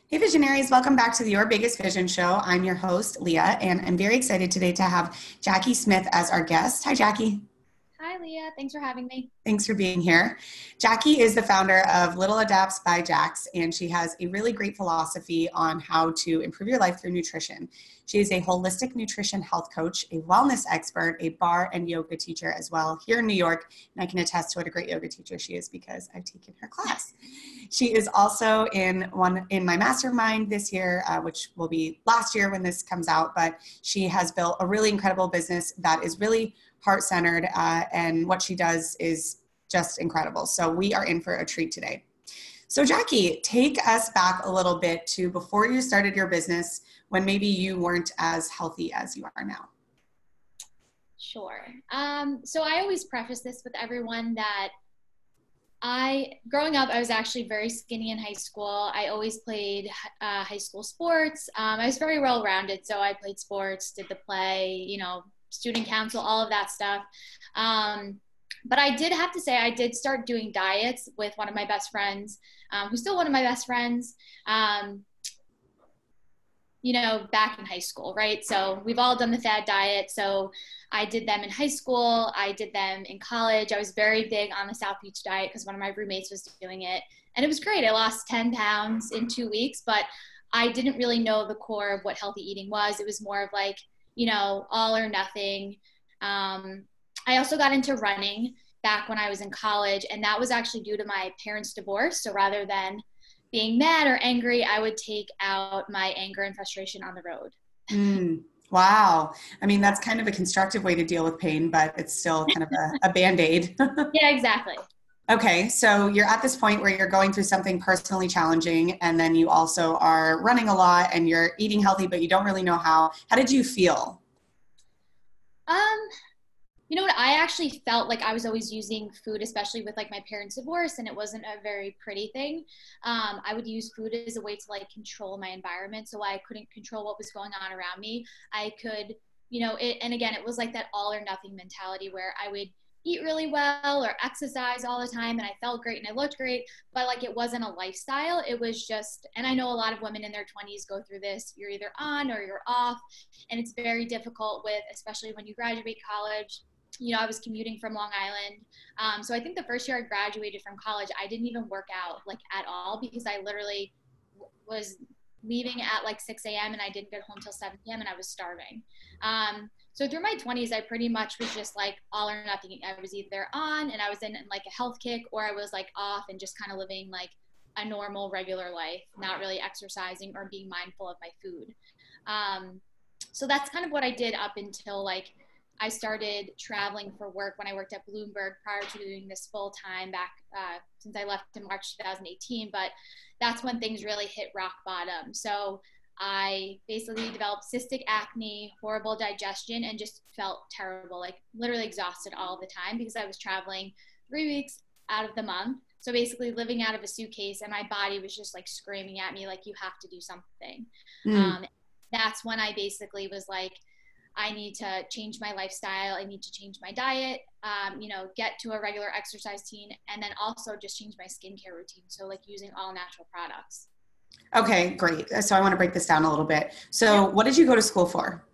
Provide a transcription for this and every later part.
Hey Visionaries, welcome back to the Your Biggest Vision Show. I'm your host, Leah, and I'm very excited today to have Jacquie Smith as our guest. Hi, Jacquie. Hi, Leah. Thanks for having me. Thanks for being here. Jacquie is the founder of Little Adapts by Jacques, and she has a really great philosophy on how to improve your life through nutrition. She is a holistic nutrition health coach, a wellness expert, a barre and yoga teacher as well here in New York, and I can attest to what a great yoga teacher she is because I've taken her class. She is also in my mastermind this year, which will be last year when this comes out, but she has built a really incredible business that is really heart-centered, and what she does is just incredible. So we are in for a treat today. So Jacquie, take us back a little bit to before you started your business, when maybe you weren't as healthy as you are now. Sure. So I always preface this with everyone that growing up, I was actually very skinny in high school. I always played high school sports. I was very well-rounded. So I played sports, did the play, student council, all of that stuff. But I did have to say, I did start doing diets with one of my best friends, who's still one of my best friends, back in high school, right? So we've all done the fad diet. So I did them in high school. I did them in college. I was very big on the South Beach diet because one of my roommates was doing it. And it was great. I lost 10 pounds in 2 weeks, but I didn't really know the core of what healthy eating was. It was more of like, all or nothing. I also got into running back when I was in college, and that was actually due to my parents' divorce. So rather than being mad or angry, I would take out my anger and frustration on the road. Wow. I mean, that's kind of a constructive way to deal with pain, but it's still kind of a Band-Aid. Yeah, exactly. Okay, so you're at this point where you're going through something personally challenging, and then you also are running a lot and you're eating healthy, but you don't really know how. How did you feel? You know what? I actually felt like I was always using food, especially with like my parents' divorce, and it wasn't a very pretty thing. I would use food as a way to like control my environment. So I couldn't control what was going on around me. I could, and again, it was like that all or nothing mentality where I would eat really well or exercise all the time and I felt great and I looked great, but like it wasn't a lifestyle. It was just, and I know a lot of women in their 20s go through this. You're either on or you're off, and it's very difficult with, especially when you graduate college. I was commuting from Long Island. So I think the first year I graduated from college, I didn't even work out like at all because I literally was leaving at like 6 a.m. and I didn't get home till 7 p.m. and I was starving. So through my 20s, I pretty much was just like all or nothing. I was either on and I was in like a health kick, or I was like off and just kind of living like a normal, regular life, not really exercising or being mindful of my food. So that's kind of what I did up until like I started traveling for work when I worked at Bloomberg prior to doing this full time back since I left in March 2018. But that's when things really hit rock bottom. So I basically developed cystic acne, horrible digestion, and just felt terrible, like literally exhausted all the time because I was traveling 3 weeks out of the month. So basically living out of a suitcase, and my body was just like screaming at me, like, you have to do something. That's when I basically was like, I need to change my lifestyle. I need to change my diet, get to a regular exercise routine, and then also just change my skincare routine. So like using all natural products. Okay, great. So I want to break this down a little bit. So what did you go to school for?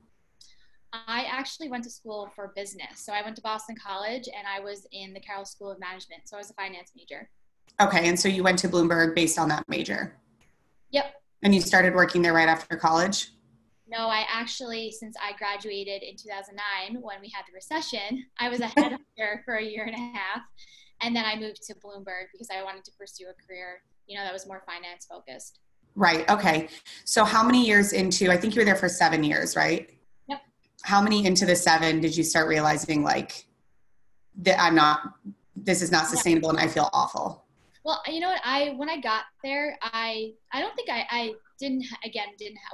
I actually went to school for business. So I went to Boston College and I was in the Carroll School of Management. So I was a finance major. Okay, and so you went to Bloomberg based on that major? Yep. And you started working there right after college? No, I actually, since I graduated in 2009, when we had the recession, I was a headhunter for a year and a half. And then I moved to Bloomberg because I wanted to pursue a career, that was more finance focused. Right. Okay. So how many years into, I think you were there for 7 years, right? Yep. How many into the 7 did you start realizing like that this is not sustainable and I feel awful? Well, you know what, when I got there, I don't think I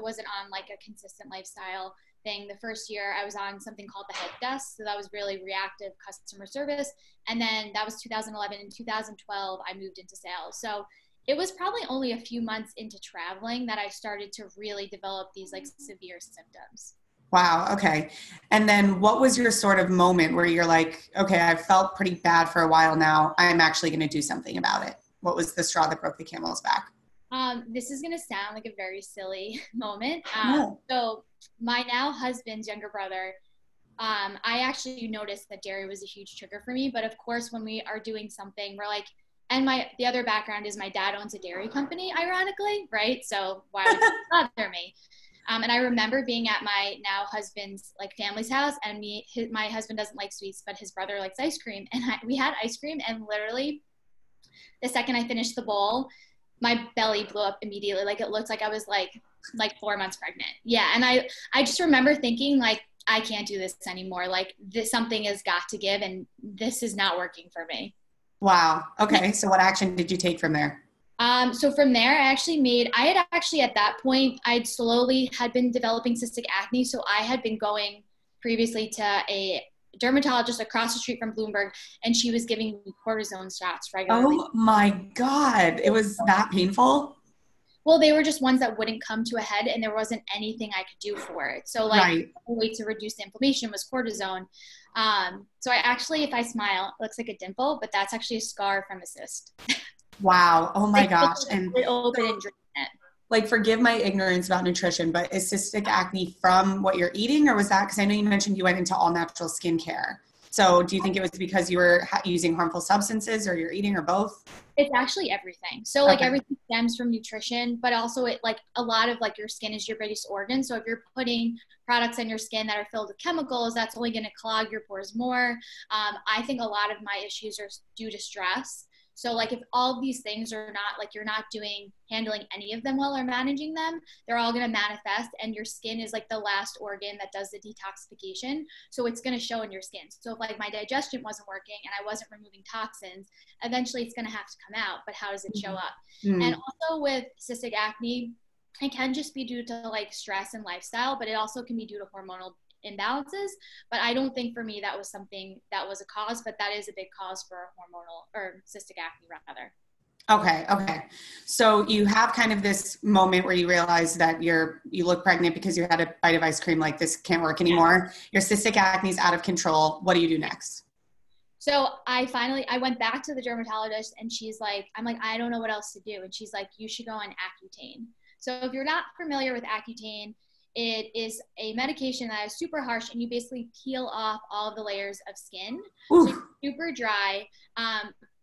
wasn't on like a consistent lifestyle thing. The first year I was on something called the help desk. So that was really reactive customer service. And then that was 2011. In 2012, I moved into sales. So it was probably only a few months into traveling that I started to really develop these like severe symptoms. Wow. Okay. And then what was your sort of moment where you're like, okay, I've felt pretty bad for a while now. I'm actually going to do something about it. What was the straw that broke the camel's back? This is gonna sound like a very silly moment. No. So my now husband's younger brother, I actually noticed that dairy was a huge trigger for me. But of course, when we are doing something, we're like, and the other background is my dad owns a dairy company, ironically, right? So why would it bother me? And I remember being at my now husband's like family's house, and my husband doesn't like sweets, but his brother likes ice cream, and we had ice cream, and literally the second I finished the bowl, my belly blew up immediately. Like it looked like I was like 4 months pregnant. Yeah, and I just remember thinking like, I can't do this anymore. Like this something has got to give, and this is not working for me. Wow. Okay. So what action did you take from there? So from there, I had actually at that point, I'd slowly had been developing cystic acne. So I had been going previously to a dermatologist across the street from Bloomberg, and she was giving me cortisone shots regularly. Oh my God. It was that painful? Well, they were just ones that wouldn't come to a head, and there wasn't anything I could do for it. So like Right. the way to reduce the inflammation was cortisone. So I actually, if I smile, it looks like a dimple, but that's actually a scar from a cyst. Wow. Oh my Like gosh. And it open and drain it. like, forgive my ignorance about nutrition, but is cystic acne from what you're eating, or was that, because I know you mentioned you went into all natural skincare. So do you think it was because you were using harmful substances, or you're eating, or both? It's actually everything. So like Okay. everything stems from nutrition, but also it like a lot of like your skin is your biggest organ. So if you're putting products in your skin that are filled with chemicals, that's only going to clog your pores more. I think a lot of my issues are due to stress. So like if all of these things are not like you're not handling any of them well or managing them, they're all going to manifest, and your skin is like the last organ that does the detoxification. So it's going to show in your skin. So if like my digestion wasn't working and I wasn't removing toxins, eventually it's going to have to come out, but how does it show up? And Mm. also with cystic acne, it can just be due to like stress and lifestyle, but it also can be due to hormonal imbalances. But I don't think for me that was something that was a cause, but that is a big cause for hormonal or cystic acne rather. Okay. Okay. So you have kind of this moment where you realize that you look pregnant because you had a bite of ice cream, like this can't work anymore. Your cystic acne is out of control. What do you do next? So I went back to the dermatologist, and I'm like, I don't know what else to do. And she's like, you should go on Accutane. So if you're not familiar with Accutane, it is a medication that is super harsh, and you basically peel off all of the layers of skin. So Oof. you're super dry.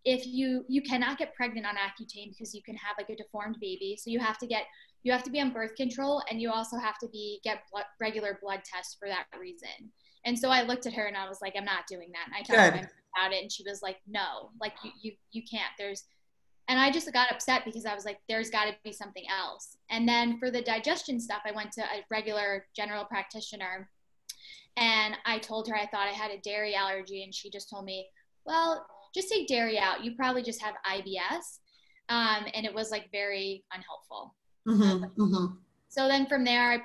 If you cannot get pregnant on Accutane because you can have like a deformed baby. So you have to be on birth control, and you also have to get regular blood tests for that reason. And so I looked at her and I was like, I'm not doing that. And I talked to my Good. mom about it, and she was like, no, like you can't. And I just got upset because I was like, there's got to be something else. And then for the digestion stuff, I went to a regular general practitioner, and I told her I thought I had a dairy allergy, and she just told me, well, just take dairy out. You probably just have IBS. And it was like very unhelpful. Mm-hmm. Mm-hmm. So then from there, I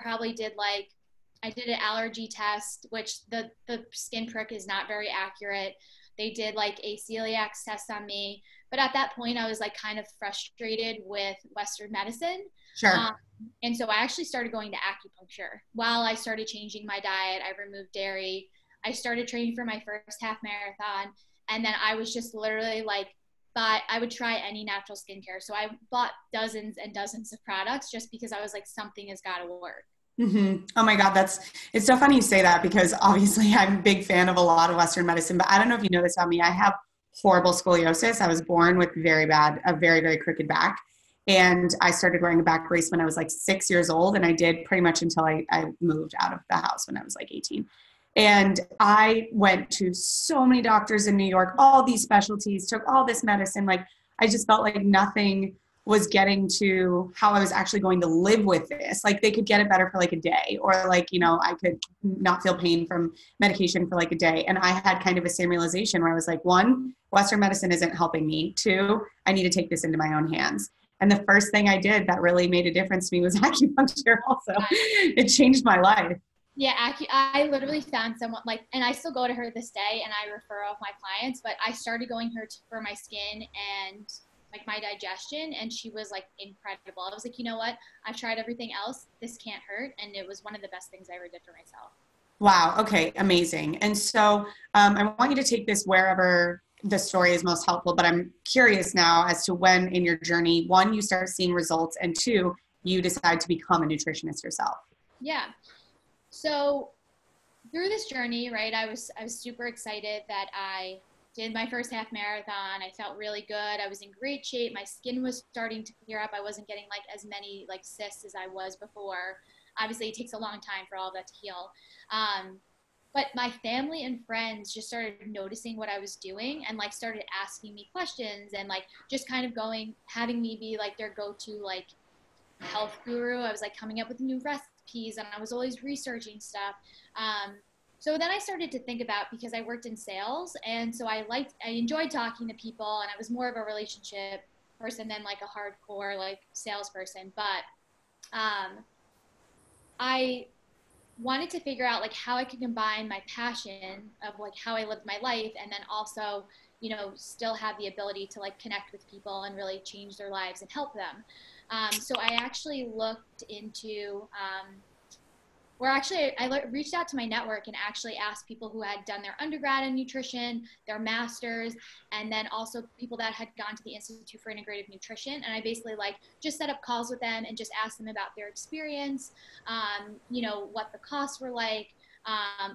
did an allergy test, which the skin prick is not very accurate. They did like a celiac test on me. But at that point, I was like kind of frustrated with Western medicine. Sure. Um, and so I actually started going to acupuncture. While I started changing my diet, I removed dairy. I started training for my first half marathon. And then I was just literally like, but I would try any natural skincare. So I bought dozens and dozens of products just because I was like, something has got to work. Mm-hmm. Oh my God, it's so funny you say that, because obviously I'm a big fan of a lot of Western medicine, but I don't know if you know this about me. I have horrible scoliosis. I was born with a very, very crooked back. And I started wearing a back brace when I was like 6 years old. And I did pretty much until I moved out of the house when I was like 18. And I went to so many doctors in New York, all these specialties, took all this medicine. Like, I just felt like nothing was getting to how I was actually going to live with this. Like, they could get it better for like a day, or like, I could not feel pain from medication for like a day. And I had kind of a same realization where I was like, one, Western medicine isn't helping me. Two, I need to take this into my own hands. And the first thing I did that really made a difference to me was acupuncture also. It changed my life. Yeah, I literally found someone like, and I still go to her this day, and I refer all of my clients, but I started going for my skin and like my digestion, and she was like incredible. I was like, you know what? I've tried everything else. This can't hurt. And it was one of the best things I ever did for myself. Wow. Okay. Amazing. And so I want you to take this wherever the story is most helpful, but I'm curious now as to when in your journey, one, you start seeing results, and two, you decide to become a nutritionist yourself. Yeah. So through this journey, right, I was super excited that I did my first half marathon. I felt really good. I was in great shape. My skin was starting to clear up. I wasn't getting like as many like cysts as I was before. Obviously, it takes a long time for all of that to heal. But my family and friends just started noticing what I was doing and like started asking me questions and like just kind of having me be like their go-to like health guru. I was like coming up with new recipes and I was always researching stuff. So then I started to think about, because I worked in sales, and so I enjoyed talking to people, and I was more of a relationship person than like a hardcore like salesperson. But I wanted to figure out like how I could combine my passion of like how I lived my life, and then also, you know, still have the ability to like connect with people and really change their lives and help them. So I actually looked into I reached out to my network and actually asked people who had done their undergrad in nutrition, their masters, and then also people that had gone to the Institute for Integrative Nutrition. And I basically like just set up calls with them and just asked them about their experience, you know, what the costs were like,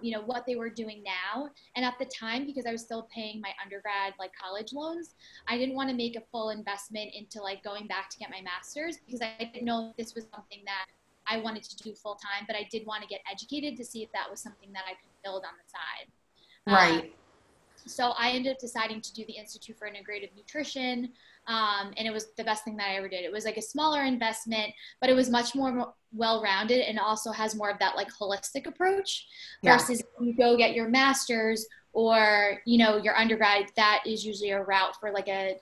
you know, what they were doing now. And at the time, because I was still paying my undergrad, like college loans, I didn't want to make a full investment into like going back to get my master's, because I didn't know if this was something that I wanted to do full time, but I did want to get educated to see if that was something that I could build on the side. Right. So I ended up deciding to do the Institute for Integrative Nutrition, and it was the best thing that I ever did. It was like a smaller investment, but it was much more well-rounded, and also has more of that like holistic approach versus you go get your master's or, you know, your undergrad. That is usually a route for like to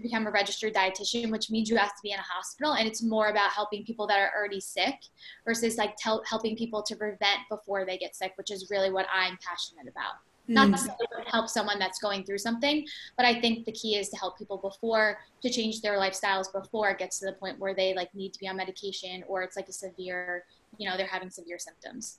become a registered dietitian, which means you have to be in a hospital, and it's more about helping people that are already sick versus like helping people to prevent before they get sick, which is really what I'm passionate about. Not to help someone that's going through something, but I think the key is to help people to change their lifestyles before it gets to the point where they like need to be on medication, or it's like a severe, you know, they're having severe symptoms.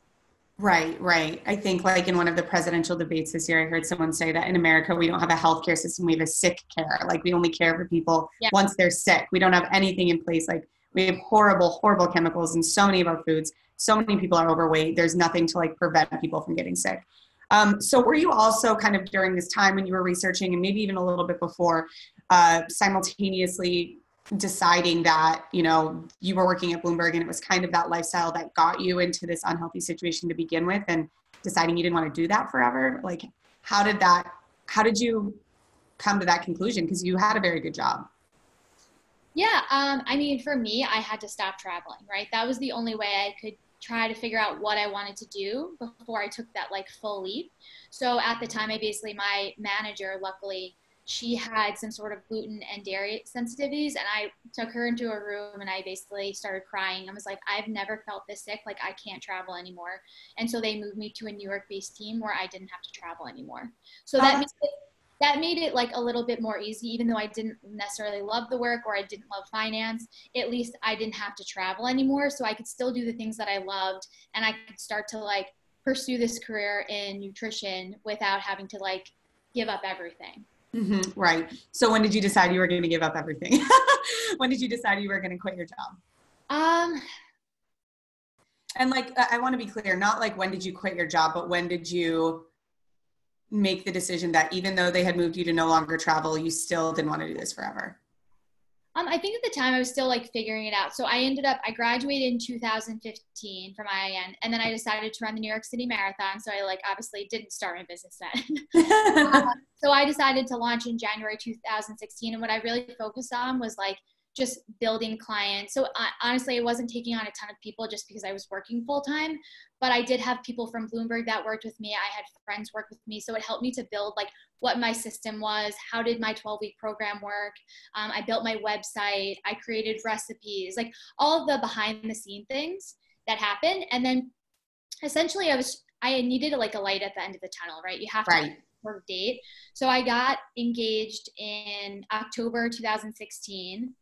Right, right. I think like in one of the presidential debates this year, I heard someone say that in America, we don't have a healthcare system. We have a sick care. Like we only care for people once they're sick. We don't have anything in place. Like we have horrible, horrible chemicals in so many of our foods. So many people are overweight. There's nothing to like prevent people from getting sick. So were you also kind of during this time when you were researching, and maybe even a little bit before, simultaneously deciding that, you know, you were working at Bloomberg and it was kind of that lifestyle that got you into this unhealthy situation to begin with, and deciding you didn't want to do that forever? Like, how did you come to that conclusion? Because you had a very good job. Yeah. I mean, for me, I had to stop traveling, right? That was the only way I could try to figure out what I wanted to do before I took that like full leap. So at the time, my manager, luckily, she had some sort of gluten and dairy sensitivities, and I took her into a room and I basically started crying. I was like, I've never felt this sick. Like I can't travel anymore. And so they moved me to a New York based team where I didn't have to travel anymore. So that made it like a little bit more easy, even though I didn't necessarily love the work or I didn't love finance. At least I didn't have to travel anymore. So I could still do the things that I loved, and I could start to like pursue this career in nutrition without having to like give up everything. Mm-hmm, right. So when did you decide you were going to give up everything? When did you decide you were going to quit your job? And like, I want to be clear, not like when did you quit your job, but when did you make the decision that even though they had moved you to no longer travel, you still didn't want to do this forever? I think at the time I was still like figuring it out. So I graduated in 2015 from IIN, and then I decided to run the New York City Marathon. So I like obviously didn't start my business then. So I decided to launch in January 2016. And what I really focused on was like just building clients. So honestly, I wasn't taking on a ton of people just because I was working full time, but I did have people from Bloomberg that worked with me. I had friends work with me. So it helped me to build like what my system was, how did my 12-week program work. I built my website, I created recipes, like all of the behind the scene things that happen. And then essentially I needed like a light at the end of the tunnel, right? You have to for a date. So I got engaged in October 2016.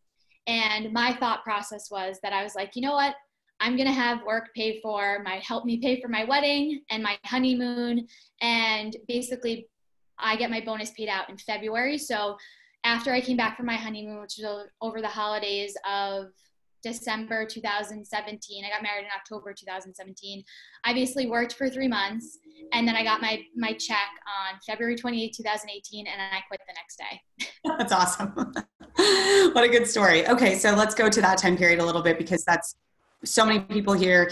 And my thought process was that I was like, you know what? I'm going to have work help me pay for my wedding and my honeymoon. And basically I get my bonus paid out in February. So after I came back from my honeymoon, which was over the holidays of December 2017, I got married in October 2017. I basically worked for 3 months, and then I got my check on February 28, 2018, and I quit the next day. That's awesome. What a good story. Okay, so let's go to that time period a little bit, because that's so many people here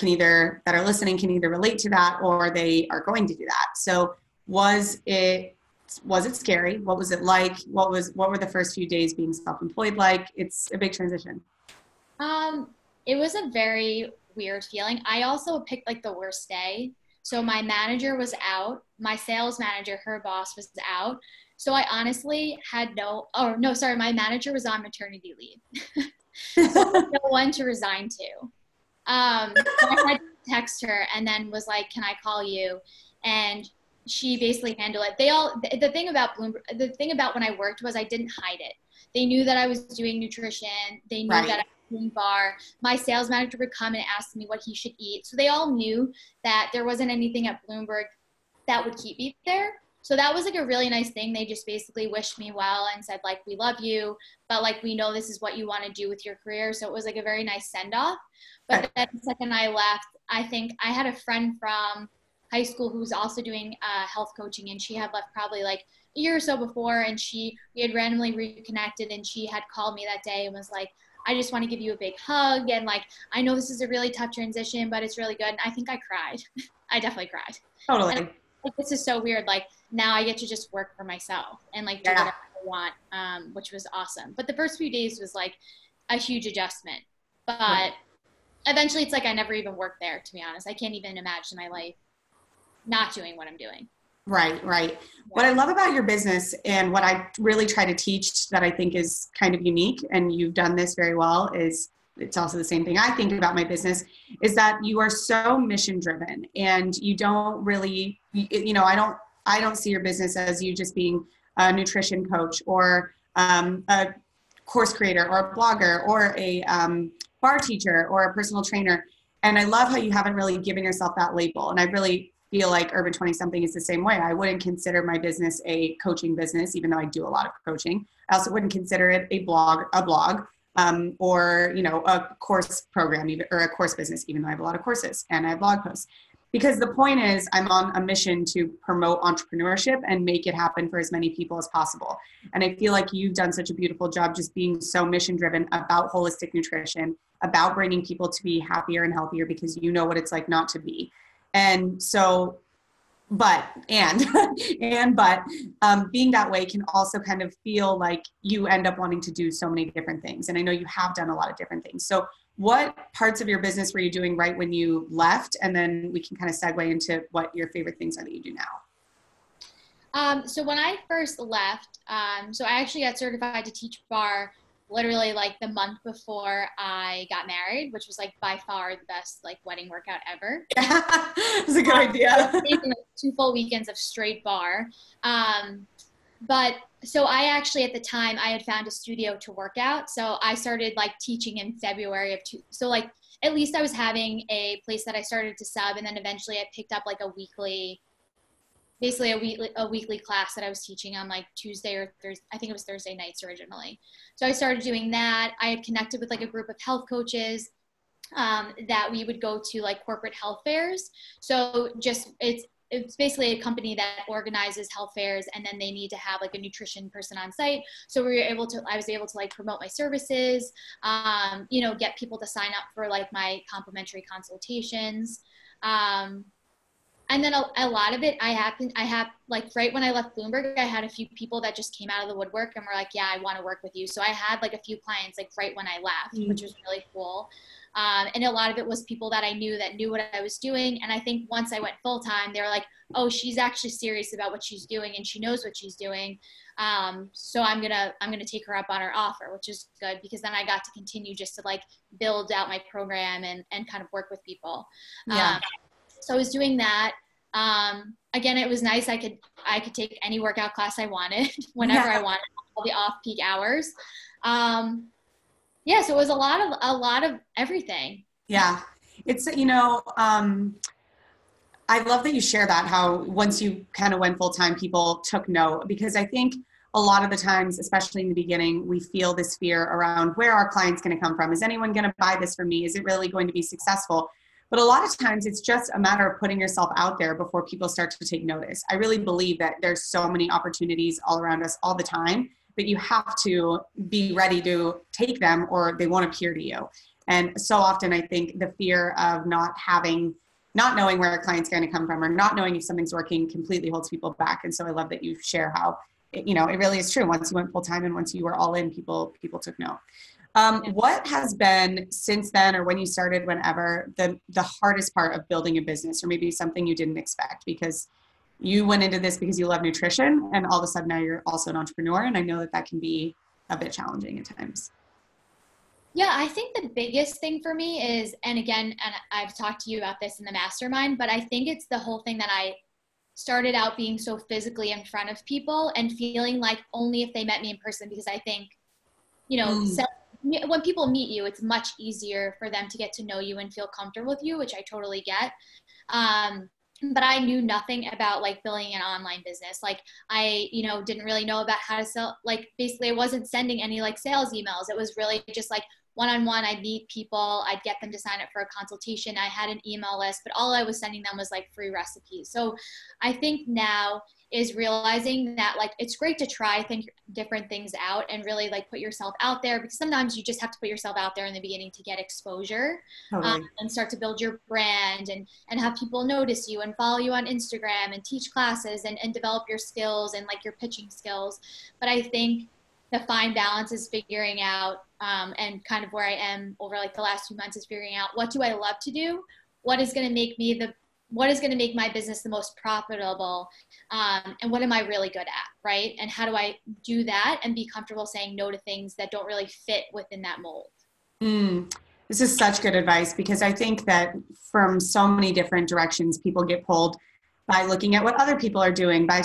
that are listening can either relate to that or they are going to do that. So was it scary? What was it like? What were the first few days being self-employed like? It's a big transition. It was a very weird feeling. I also picked like the worst day. So my manager was out. My sales manager, her boss, was out. So I honestly had my manager was on maternity leave. So no one to resign to. I had to text her and then was like, can I call you? And she basically handled it. The thing about Bloomberg, the thing about when I worked was I didn't hide it. They knew that I was doing nutrition. They knew that I was doing barre. My sales manager would come and ask me what he should eat. So they all knew that there wasn't anything at Bloomberg that would keep me there. So that was like a really nice thing. They just basically wished me well and said like, we love you, but like, we know this is what you want to do with your career. So it was like a very nice send off. But then the second I left, I think I had a friend from high school who was also doing health coaching, and she had left probably like a year or so before, and we had randomly reconnected, and she had called me that day and was like, I just want to give you a big hug, and like, I know this is a really tough transition, but it's really good. And I think I cried. I definitely cried. Totally. And, like, this is so weird. Like, now I get to just work for myself and like do whatever I want, which was awesome. But the first few days was like a huge adjustment. But eventually it's like I never even worked there, to be honest. I can't even imagine my life not doing what I'm doing. Right. Yeah. What I love about your business, and what I really try to teach that I think is kind of unique, and you've done this very well, is it's also the same thing I think about my business, is that you are so mission driven, and you don't really, I don't see your business as you just being a nutrition coach or a course creator or a blogger or a barre teacher or a personal trainer. And I love how you haven't really given yourself that label. And I really feel like Urban 20 something is the same way. I wouldn't consider my business a coaching business, even though I do a lot of coaching. I also wouldn't consider it a blog, or, a course program, or a course business, even though I have a lot of courses and I have blog posts. Because the point is, I'm on a mission to promote entrepreneurship and make it happen for as many people as possible. And I feel like you've done such a beautiful job just being so mission driven about holistic nutrition, about bringing people to be happier and healthier, because you know what it's like not to be. And so, but being that way can also kind of feel like you end up wanting to do so many different things. And I know you have done a lot of different things. So what parts of your business were you doing right when you left? And then we can kind of segue into what your favorite things are that you do now. So when I first left, so I actually got certified to teach barre literally like the month before I got married, which was like by far the best like wedding workout ever. That's a good idea. Like 2 full weekends of straight barre. But so I actually, at the time, I had found a studio to work out. So I started like teaching in February so like at least I was having a place that I started to sub, and then eventually I picked up like a weekly class that I was teaching on like Tuesday or Thursday. I think it was Thursday nights originally. So I started doing that. I had connected with like a group of health coaches that we would go to like corporate health fairs. So it's basically a company that organizes health fairs, and then they need to have like a nutrition person on site. So I was able to like promote my services, get people to sign up for like my complimentary consultations. And then a lot of it, I have like right when I left Bloomberg, I had a few people that just came out of the woodwork and were like, yeah, I want to work with you. So I had like a few clients like right when I left, which was really cool. And a lot of it was people that I knew that knew what I was doing. And I think once I went full time, they were like, oh, she's actually serious about what she's doing and she knows what she's doing. So I'm gonna take her up on her offer, which is good, because then I got to continue just to like build out my program and kind of work with people. Yeah. So I was doing that. Again, it was nice. I could take any workout class I wanted whenever I wanted, all the off-peak hours. So it was a lot of everything. Yeah. It's, I love that you share that, how once you kind of went full time, people took note, because I think a lot of the times, especially in the beginning, we feel this fear around where are clients going to come from? Is anyone going to buy this from me? Is it really going to be successful? But a lot of times it's just a matter of putting yourself out there before people start to take notice. I really believe that there's so many opportunities all around us all the time, but you have to be ready to take them or they won't appear to you. And so often I think the fear of not knowing where a client's going to come from or not knowing if something's working completely holds people back. And so I love that you share how, it really is true. Once you went full time and once you were all in, people took note. What has been since then, or when you started, whenever, the hardest part of building a business, or maybe something you didn't expect because you went into this because you love nutrition and all of a sudden now you're also an entrepreneur. And I know that can be a bit challenging at times. Yeah, I think the biggest thing for me is, and again, and I've talked to you about this in the mastermind, but I think it's the whole thing that I started out being so physically in front of people and feeling like only if they met me in person, because I think, when people meet you, it's much easier for them to get to know you and feel comfortable with you, which I totally get. But I knew nothing about like building an online business. Like I, didn't really know about how to sell. Like basically I wasn't sending any like sales emails. It was really just like one-on-one. I'd meet people, I'd get them to sign up for a consultation. I had an email list, but all I was sending them was like free recipes. So I think now is realizing that like it's great to try different things out and really like put yourself out there, because sometimes you just have to put yourself out there in the beginning to get exposure. Totally. And start to build your brand and have people notice you and follow you on Instagram and teach classes and develop your skills and like your pitching skills. But I think the fine balance is figuring out and kind of where I am over like the last few months is figuring out, what do I love to do? What is going to make my business the most profitable? And what am I really good at, right? And how do I do that and be comfortable saying no to things that don't really fit within that mold? This is such good advice, because I think that from so many different directions, people get pulled by looking at what other people are doing, by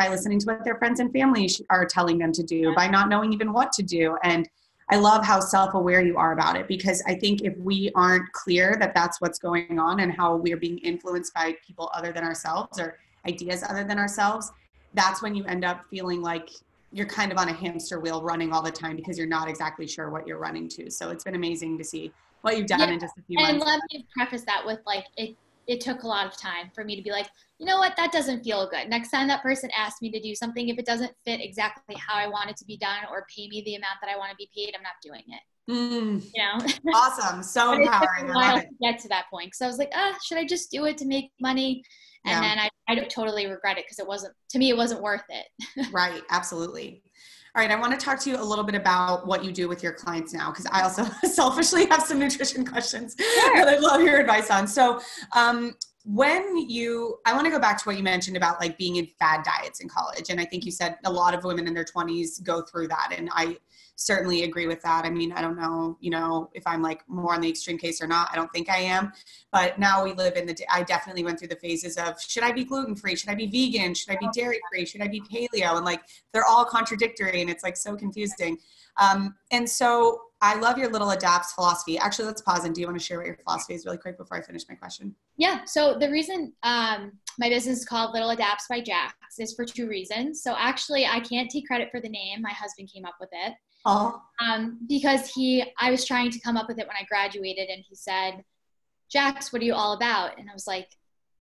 listening to what their friends and family are telling them to do, by not knowing even what to do. And I love how self-aware you are about it, because I think if we aren't clear that that's what's going on and how we're being influenced by people other than ourselves or ideas other than ourselves, that's when you end up feeling like you're kind of on a hamster wheel running all the time because you're not exactly sure what you're running to. So it's been amazing to see what you've done in just a few months. And let me preface that with like, it took a lot of time for me to be like, you know what, that doesn't feel good. Next time that person asks me to do something, if it doesn't fit exactly how I want it to be done or pay me the amount that I want to be paid, I'm not doing it. Awesome. So empowering. I love it. To get to that point. So I was like, should I just do it to make money? And then I totally regret it, because it wasn't worth it. Right. Absolutely. All right. I want to talk to you a little bit about what you do with your clients now, because I also selfishly have some nutrition questions that I'd love your advice on. So I want to go back to what you mentioned about like being in fad diets in college. And I think you said a lot of women in their 20s go through that. And I certainly agree with that. I mean, I don't know, if I'm like more on the extreme case or not. I don't think I am. But now we live I definitely went through the phases of, should I be gluten-free? Should I be vegan? Should I be dairy-free? Should I be paleo? And like, they're all contradictory and it's like so confusing. And so I love your little adapts philosophy. Actually, let's pause. And do you want to share what your philosophy is really quick before I finish my question? Yeah. So the reason my business is called Little Adapts by Jacques is for two reasons. So actually, I can't take credit for the name. My husband came up with it. Oh. Because I was trying to come up with it when I graduated, and he said, Jax, what are you all about? And I was like,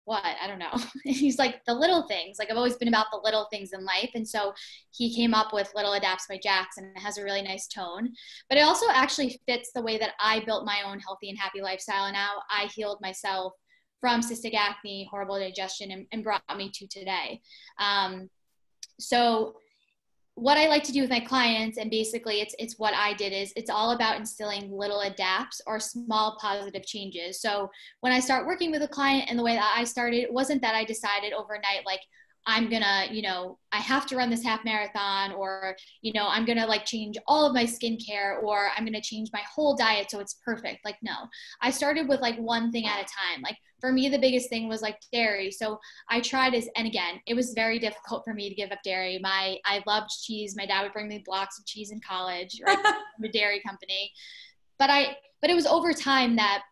what? I don't know. And he's like, the little things. Like, I've always been about the little things in life. And so he came up with Little Adapts by Jax, and it has a really nice tone. But it also actually fits the way that I built my own healthy and happy lifestyle. And now I healed myself from cystic acne, horrible digestion, and brought me to today. So what I like to do with my clients, and basically it's what I did, is it's all about instilling little adapts or small positive changes. So when I start working with a client, and the way that I started, it wasn't that I decided overnight, like, I'm gonna, I have to run this half marathon, or, I'm gonna like change all of my skincare, or I'm gonna change my whole diet so it's perfect. Like, no, I started with like one thing at a time. Like for me, the biggest thing was like dairy. So I tried and again, it was very difficult for me to give up dairy. I loved cheese. My dad would bring me blocks of cheese in college, right? From a dairy company. But it was over time that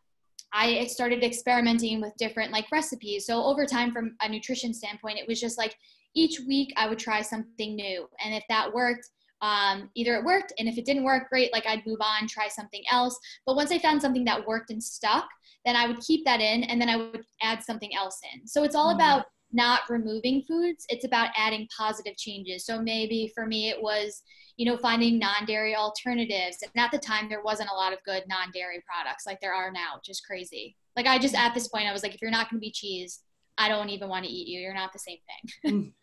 I started experimenting with different like recipes. So over time, from a nutrition standpoint, it was just like each week I would try something new. And if that worked, either it worked, and if it didn't work, great, like I'd move on, try something else. But once I found something that worked and stuck, then I would keep that in, and then I would add something else in. So it's all about not removing foods. It's about adding positive changes. So maybe for me, it was, finding non-dairy alternatives. And at the time, there wasn't a lot of good non-dairy products like there are now, which is crazy. Like I just, at this point, I was like, if you're not going to be cheese, I don't even want to eat you. You're not the same thing.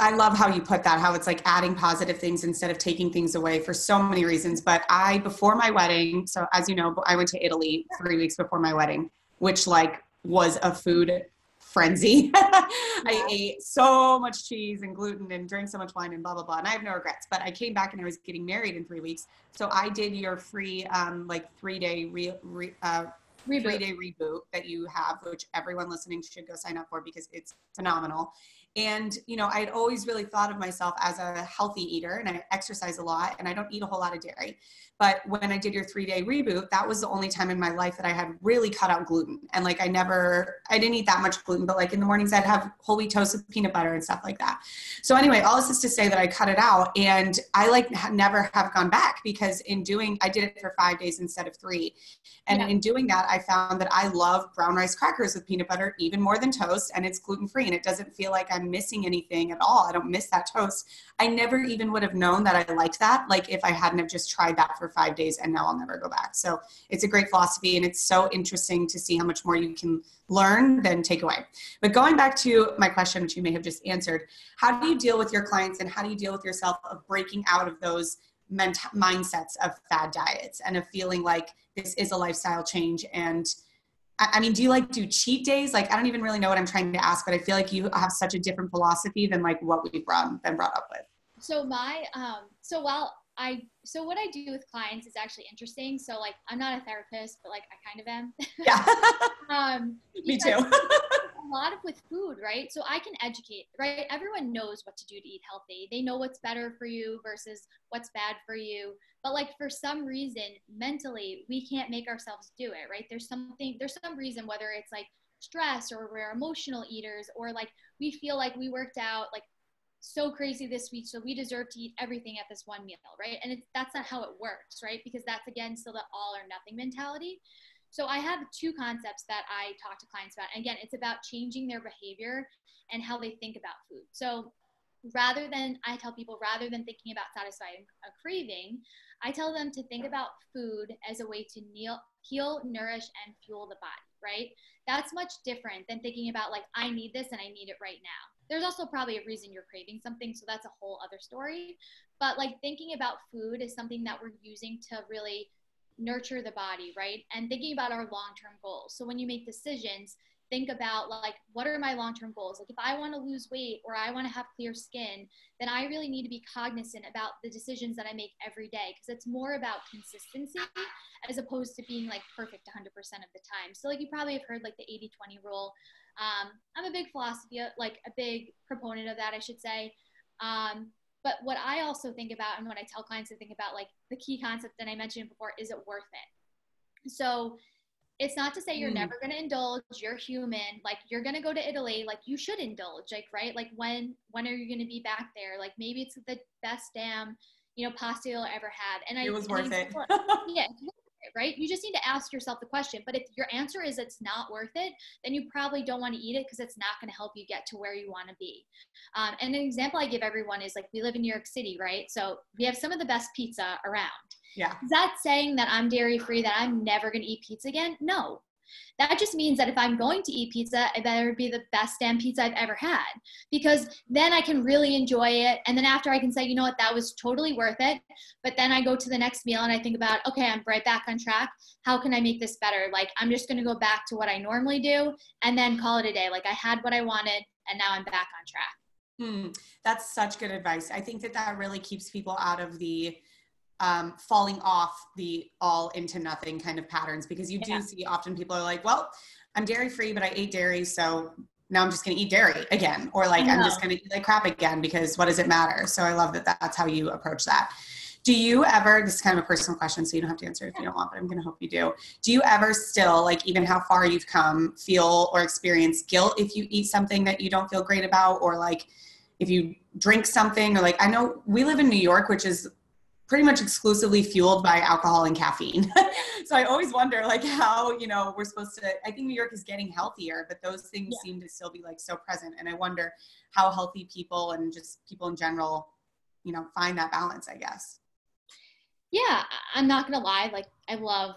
I love how you put that, how it's like adding positive things instead of taking things away for so many reasons. But before my wedding, so as you know, I went to Italy 3 weeks before my wedding, which like was a food frenzy. I ate so much cheese and gluten and drank so much wine and blah, blah, blah. And I have no regrets, but I came back and I was getting married in 3 weeks. So I did your free, 3-day reboot that you have, which everyone listening should go sign up for because it's phenomenal. And, I'd always really thought of myself as a healthy eater, and I exercise a lot and I don't eat a whole lot of dairy. But when I did your 3-day reboot, that was the only time in my life that I had really cut out gluten. And like, I didn't eat that much gluten, but like in the mornings I'd have whole wheat toast with peanut butter and stuff like that. So anyway, all this is to say that I cut it out, and I never have gone back, because I did it for 5 days instead of 3. And in doing that, I found that I love brown rice crackers with peanut butter even more than toast, and it's gluten-free, and it doesn't feel like I'm missing anything at all. I don't miss that toast. I never even would have known that I liked that, like if I hadn't have just tried that for 5 days, and now I'll never go back. So it's a great philosophy, and it's so interesting to see how much more you can learn than take away. But going back to my question, which you may have just answered, how do you deal with your clients and how do you deal with yourself of breaking out of those mindsets of fad diets and of feeling like this is a lifestyle change? And I mean, do you do cheat days? Like, I don't even really know what I'm trying to ask, but I feel like you have such a different philosophy than like what we've been brought up with. So so what I do with clients is actually interesting. So like, I'm not a therapist, but like I kind of am. Yeah. Me too. A lot of with food, right? So I can educate, right? Everyone knows what to do to eat healthy. They know what's better for you versus what's bad for you. But like, for some reason, mentally, we can't make ourselves do it, right? There's some reason, whether it's like stress or we're emotional eaters, or like we feel like we worked out like so crazy this week, so we deserve to eat everything at this one meal, right? And that's not how it works, right? Because that's, again, still the all or nothing mentality. So I have 2 concepts that I talk to clients about. And again, it's about changing their behavior and how they think about food. So I tell people, rather than thinking about satisfying a craving, I tell them to think about food as a way to heal, nourish, and fuel the body, right? That's much different than thinking about like, I need this and I need it right now. There's also probably a reason you're craving something, so that's a whole other story. But like, thinking about food is something that we're using to really nurture the body, right? And thinking about our long-term goals. So when you make decisions, think about like, what are my long-term goals? Like if I want to lose weight or I want to have clear skin, then I really need to be cognizant about the decisions that I make every day, because it's more about consistency as opposed to being like perfect 100% of the time. So like, you probably have heard like the 80-20 rule. I'm a big a big proponent of that, I should say. But what I also think about, and what I tell clients to think about, like the key concept that I mentioned before, is it worth it? So it's not to say you're never going to indulge. You're human. Like, you're going to go to Italy. Like, you should indulge. Like, right? Like, when are you going to be back there? Like, maybe it's the best damn, pasta you'll ever had. And it was worth it. Yeah. Right? You just need to ask yourself the question. But if your answer is it's not worth it, then you probably don't want to eat it, because it's not going to help you get to where you want to be. And an example I give everyone is like, we live in New York City, right? So we have some of the best pizza around. Yeah. Is that saying that I'm dairy free, that I'm never going to eat pizza again? No. That just means that if I'm going to eat pizza, it better be the best damn pizza I've ever had, because then I can really enjoy it. And then after, I can say, you know what, that was totally worth it. But then I go to the next meal and I think about, okay, I'm right back on track. How can I make this better? Like, I'm just going to go back to what I normally do and then call it a day. Like, I had what I wanted and now I'm back on track. That's such good advice. I think that really keeps people out of the falling off the all into nothing kind of patterns, because you do see often people are like, well, I'm dairy free, but I ate dairy, so now I'm just going to eat dairy again. Or like, I'm just going to eat like crap again, because what does it matter? So I love that that's how you approach that. Do you ever, this is kind of a personal question, so you don't have to answer if you don't want, but I'm going to hope you do. Do you ever still, like even how far you've come, feel or experience guilt if you eat something that you don't feel great about, or like if you drink something, or like, I know we live in New York, which is pretty much exclusively fueled by alcohol and caffeine. So I always wonder like how, we're supposed to, I think New York is getting healthier, but those things seem to still be like so present. And I wonder how healthy people and just people in general, find that balance, I guess. Yeah, I'm not gonna lie. Like I love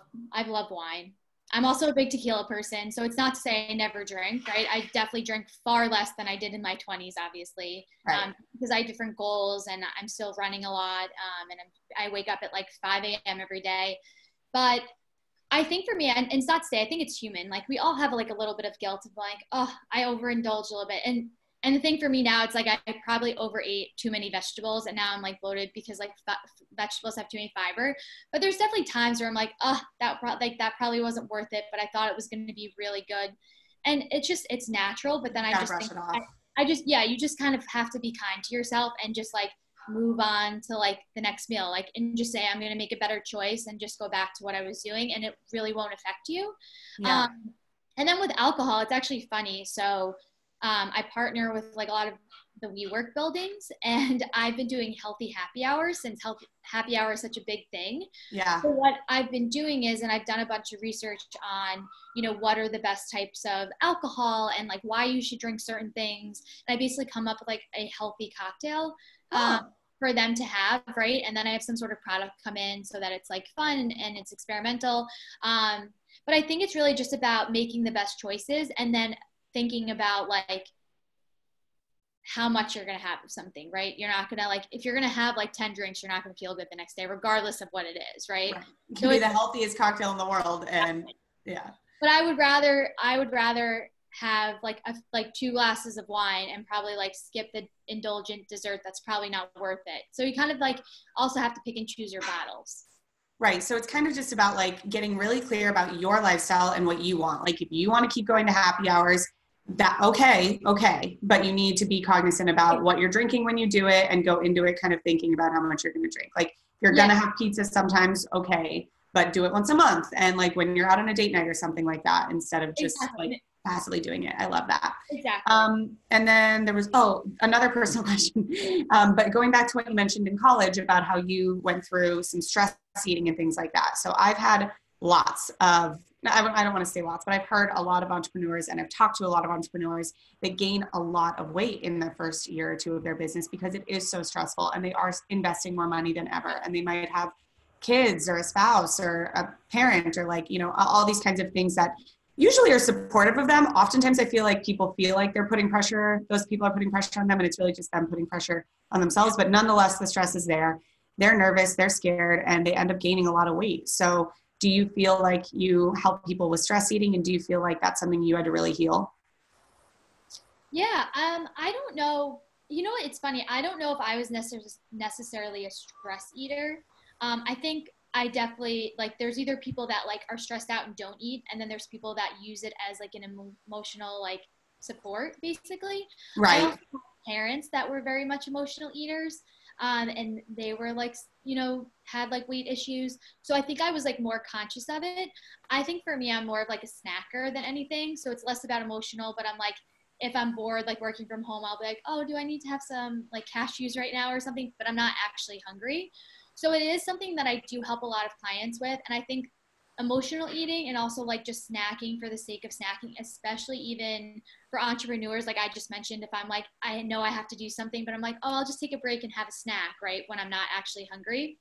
wine. I'm also a big tequila person, so it's not to say I never drink, right? I definitely drink far less than I did in my 20s, obviously, right. Because I have different goals and I'm still running a lot, and I wake up at like 5 a.m. every day. But I think for me, and it's not to say, I think it's human. Like we all have like a little bit of guilt of like, oh, I overindulged a little bit. And the thing for me now, it's like I probably overate too many vegetables, and now I'm like bloated because like vegetables have too many fiber. But there's definitely times where I'm like, oh, that probably wasn't worth it, but I thought it was going to be really good. And it's natural. But then I just think you just kind of have to be kind to yourself and just like move on to like the next meal, like, and just say, I'm going to make a better choice and just go back to what I was doing, and it really won't affect you. Yeah. And then with alcohol, it's actually funny. So I partner with like a lot of the WeWork buildings, and I've been doing healthy happy hours since happy hour is such a big thing. Yeah. So what I've been doing is, and I've done a bunch of research on, what are the best types of alcohol and like why you should drink certain things. And I basically come up with like a healthy cocktail for them to have, right? And then I have some sort of product come in so that it's like fun and it's experimental. But I think it's really just about making the best choices and then thinking about like how much you're going to have of something, right? You're not going to like, if you're going to have like 10 drinks, you're not going to feel good the next day, regardless of what it is. Right. It can be the healthiest cocktail in the world. And yeah. But I would rather have like 2 glasses of wine and probably like skip the indulgent dessert. That's probably not worth it. So you kind of like also have to pick and choose your battles. Right. So it's kind of just about like getting really clear about your lifestyle and what you want. Like if you want to keep going to happy hours, that okay, but you need to be cognizant about what you're drinking when you do it and go into it kind of thinking about how much you're going to drink. Like if you're going to have pizza sometimes, okay, but do it once a month. And like when you're out on a date night or something like that, instead of just like passively doing it. I love that. Exactly. And then there was, another personal question. But going back to what you mentioned in college about how you went through some stress eating and things like that. So I've had lots of, I don't want to say lots, but I've heard a lot of entrepreneurs and I've talked to a lot of entrepreneurs that gain a lot of weight in the first year or two of their business because it is so stressful and they are investing more money than ever. And they might have kids or a spouse or a parent or like, all these kinds of things that usually are supportive of them. Oftentimes I feel like people feel like they're putting pressure, those people are putting pressure on them, and it's really just them putting pressure on themselves. But nonetheless, the stress is there. They're nervous, they're scared, and they end up gaining a lot of weight. So do you feel like you help people with stress eating, and do you feel like that's something you had to really heal? Yeah, I don't know. It's funny. I don't know if I was necessarily a stress eater. I think I definitely like there's either people that like are stressed out and don't eat, and then there's people that use it as like an emotional like support basically. Right. I also have parents that were very much emotional eaters, and they were like had like weight issues, so I think I was like more conscious of it. I think for me I'm more of like a snacker than anything, so it's less about emotional, but I'm like if I'm bored like working from home, I'll be like, oh, do I need to have some like cashews right now or something, but I'm not actually hungry. So it is something that I do help a lot of clients with. And I think emotional eating and also like just snacking for the sake of snacking, especially even for entrepreneurs, like I just mentioned, if I'm like, I know I have to do something, but I'm like, oh, I'll just take a break and have a snack, right? When I'm not actually hungry.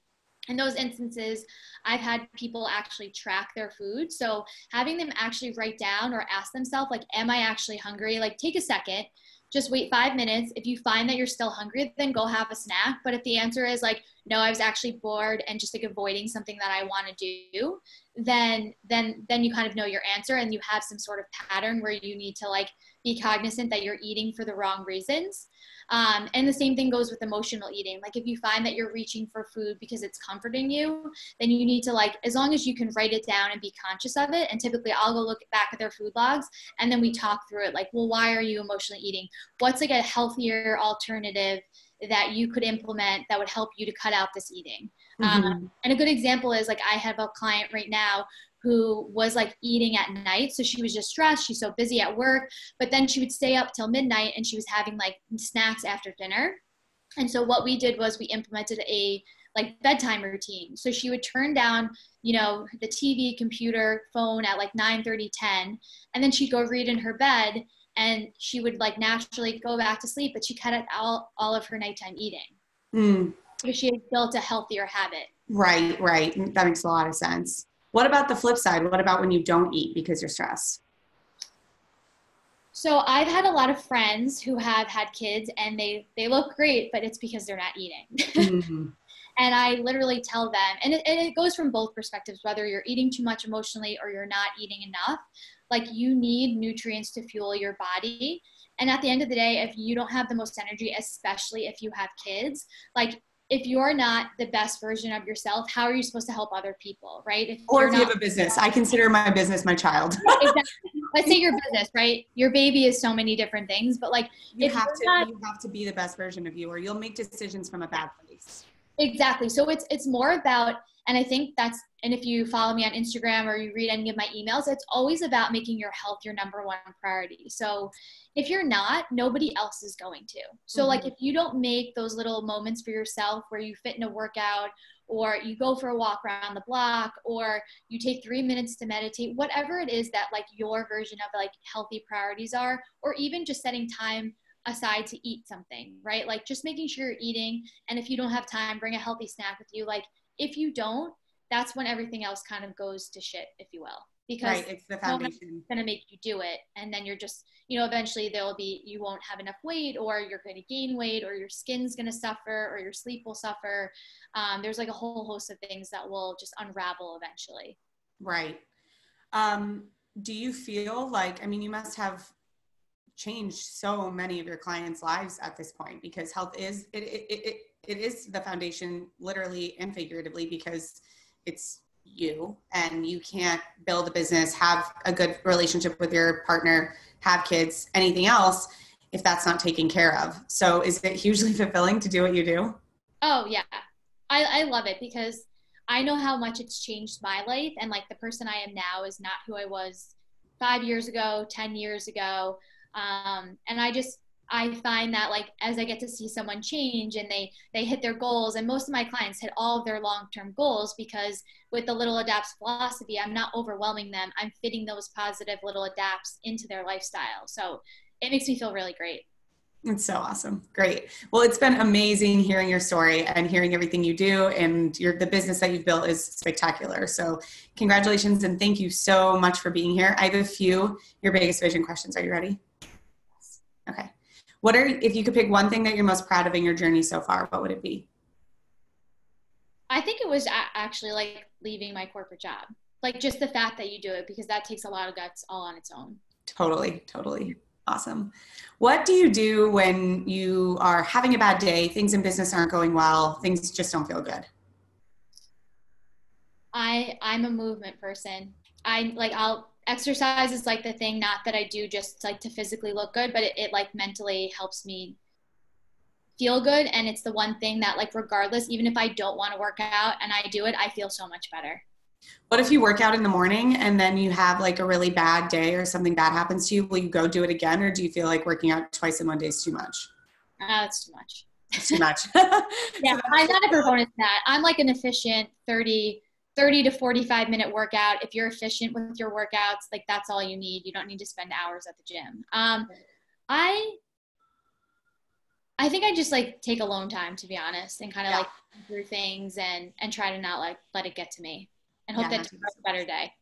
In those instances, I've had people actually track their food. So having them actually write down or ask themselves, like, am I actually hungry? Like take a second, just wait 5 minutes. If you find that you're still hungry, then go have a snack. But if the answer is like, no, I was actually bored and just like avoiding something that I want to do, then you kind of know your answer and you have some sort of pattern where you need to like be cognizant that you're eating for the wrong reasons. And the same thing goes with emotional eating. Like if you find that you're reaching for food because it's comforting you, then you need to like, as long as you can write it down and be conscious of it. And typically I'll go look back at their food logs and then we talk through it. Like, well, why are you emotionally eating? What's like a healthier alternative that you could implement that would help you to cut out this eating? Mm-hmm. And a good example is like I have a client right now who was like eating at night. So she was just stressed. She's so busy at work, but then she would stay up till midnight and she was having like snacks after dinner. And so what we did was we implemented a like bedtime routine. So she would turn down, you know, the TV, computer, phone at like 9:30, 10, and then she'd go read in her bed and she would like naturally go back to sleep, but she cut out all of her nighttime eating Mm. because she had built a healthier habit. Right, right. That makes a lot of sense. What about the flip side? What about when you don't eat because you're stressed? So I've had a lot of friends who have had kids and they look great, but it's because they're not eating. Mm-hmm. And I literally tell them, and it goes from both perspectives, whether you're eating too much emotionally or you're not eating enough, like you need nutrients to fuel your body. And at the end of the day, if you don't have the most energy, especially if you have kids, like if you're not the best version of yourself, how are you supposed to help other people, right? Or You're if you not, have a business, I consider my business my child. exactly. Let's say your business, right? Your baby is so many different things, but like if you're not, You have to be the best version of you, or you'll make decisions from a bad place. exactly. So it's more about, and I think that's, and if you follow me on Instagram or you read any of my emails, it's always about making your health your number one priority. So if you're not, nobody else is going to. So like if you don't make those little moments for yourself where you fit in a workout or you go for a walk around the block or you take 3 minutes to meditate, whatever it is that like your version of like healthy priorities are, or even just setting time aside to eat something, right? Like just making sure you're eating. And if you don't have time, bring a healthy snack with you. Like if you don't, that's when everything else kind of goes to shit, if you will, because Right, it's the no one's foundation. going to make you do it. And then you're just, you know, eventually there'll be, you won't have enough weight or you're going to gain weight or your skin's going to suffer or your sleep will suffer. There's like a whole host of things that will just unravel eventually. Right. Do you feel like, I mean, you must have changed so many of your clients' lives at this point, because health is, it is the foundation, literally and figuratively, because it's you, and you can't build a business, have a good relationship with your partner, have kids, anything else, if that's not taken care of. So is it hugely fulfilling to do what you do? Oh yeah. I love it because I know how much it's changed my life. And like the person I am now is not who I was 5 years ago, 10 years ago. And I find that like, as I get to see someone change and they hit their goals, and most of my clients hit all of their long-term goals, because with the little adapts philosophy, I'm not overwhelming them. I'm fitting those positive little adapts into their lifestyle. So it makes me feel really great. It's so awesome. Great. Well, it's been amazing hearing your story and hearing everything you do, and the business that you've built is spectacular. So congratulations, and thank you so much for being here. I have a few, your biggest vision questions. Are you ready? Okay. If you could pick one thing that you're most proud of in your journey so far, what would it be? I think it was actually like leaving my corporate job. Like just the fact that you do it, because that takes a lot of guts all on its own. Totally, totally. Awesome. What do you do when you are having a bad day, things in business aren't going well, things just don't feel good? I'm a movement person. I'll exercise is like the thing, not that I do just like to physically look good, but it like mentally helps me feel good. And it's the one thing that like, regardless, even if I don't want to work out and I do it, I feel so much better. What if you work out in the morning and then you have like a really bad day or something bad happens to you? Will you go do it again, or do you feel like working out twice in one day is too much? That's too much. It's too much. Yeah, I'm not a proponent of that. I'm like an efficient 30 to 45-minute workout. If you're efficient with your workouts, like that's all you need. You don't need to spend hours at the gym. I I think I just like take alone time, to be honest, and kind of like think through things and try to not like let it get to me, and hope that tomorrow's a better day.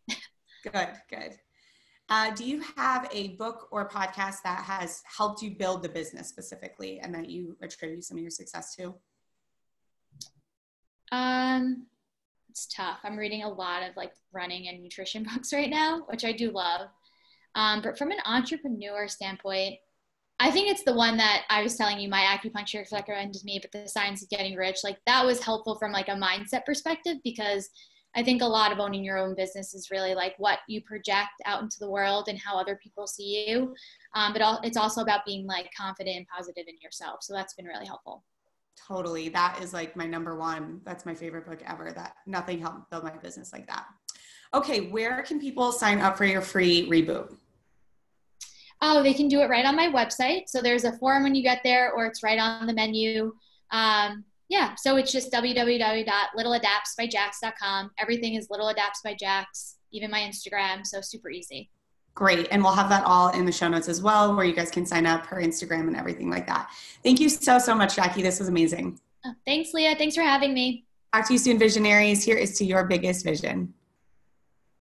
Good, good. Do you have a book or podcast that has helped you build the business specifically and that you attribute some of your success to? It's tough. I'm reading a lot of like running and nutrition books right now, which I do love. But from an entrepreneur standpoint, I think it's the one that I was telling you, my acupuncturist recommended me, but the Science of Getting Rich, like that was helpful from like a mindset perspective, because I think a lot of owning your own business is really like what you project out into the world and how other people see you. But it's also about being like confident and positive in yourself. So that's been really helpful. Totally. That is like my number one. That's my favorite book ever. That nothing helped build my business like that. Okay. Where can people sign up for your free reboot? Oh, they can do it right on my website. So there's a form when you get there, or it's right on the menu. Yeah, so it's just www.littleadaptsbyjacks.com. Everything is Little Adapts by Jacks, even my Instagram. So super easy. Great. And we'll have that all in the show notes as well, where you guys can sign up, her Instagram and everything like that. Thank you so, so much, Jackie. This was amazing. Thanks, Leah. Thanks for having me. Talk to you soon, visionaries. Here is to your biggest vision.